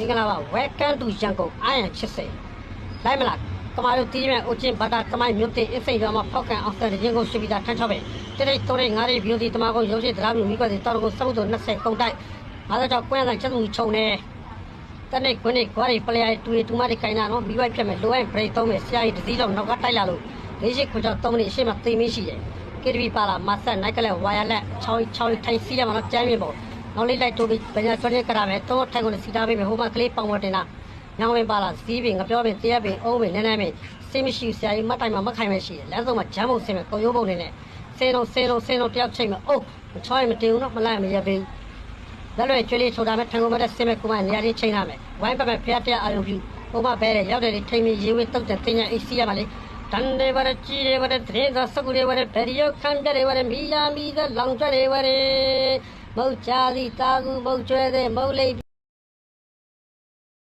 င်္ဂလာပါ Welcome to Yangon အားရ80လိုက်မလားကမာတို့တီးမဲ့အိုချင်းဘာသာတမိုင်းမြို့တင်အစိမ့်ရွာမှာဖောက်ကန်အောင်တဲ့ရင်ကိုရှိပြီးသားထန်းချောက်ပဲတိတိတိုးတဲ့ငါးရီဘီယိုတီတမကုန်းရုံးရှိတရားမျိုးမိကွက်တွေတောက်ကိုစမှုတို့20ကုန်တိုက်ငါတို့ကြောင့်ကွင်းဆိုင်ချက်မှုခြုံနေတနေ့ခွင်းနေခွားရီပလျာတူတူမတွေခိုင်းတာနော်မိဝိုက်ဖြတ်မဲ့လိုအပ်ဘရိတ်သုံးမဲ့ဆရာကြီးတစည်းတော့နောက်ကတိုက်လာလို့၄ရှိခွကြောင့်3မိနစ်အရှိမသိမင်းရှိတယ်ကေတဗီပါလာမဆက်နိုင်ကလေးဝါရလက်6ထိုင်စီးရမှာတော့ကျမ်းမြေပေါ့နောက်လေးလိုက်တိုးပြီးပညာဆွဲနေကြတာပဲတော့ထိုင်ကိုစီတာပေးမယ်ဟိုမှာကလေးပေါင်ပေါ်တင်တာညောင်းဝင်ပါလာစီးပင်ငပြောပင်တရားပင်အုံးပင်နည်းနည်းပင်စိတ်မရှိဆရာကြီးမတ်တိုင်မှာမခိုင်မရှိတယ်လမ်းဆုံးမှာဂျမ်းမုံဆင်းမဲ့ကိုရိုးပုံနေနဲ့စေတော့တယောက်ချိန်မှာအိုးမချောရင်မတင်ဘူးနော်မလိုက်မရပေးလက်လွယ်ကျွေးလေးဆိုတာမဲ့ထံကုန်မဲ့ဆင်းမဲ့ကိုမနေရာလေးချိန်ထားမယ်ဝိုင်းပတ်မဲ့ဖျားတရားအာရုံပြုဟိုမှာပဲတဲ့ရောက်တယ်ထိန်မီရေဝေးတုတ်တဲ့တင်ညာအိစီရပါလေတန်တွေဝရကြီးတွေဝရတဲ့သာစကူတွေဝရဗရီယိုခံပြတွေဝရမီလာမီသာလောင်ကျွဲတွေဝရမုတ်ချာစီတာကူမုတ်ကျွဲတဲ့မုတ်လိပ်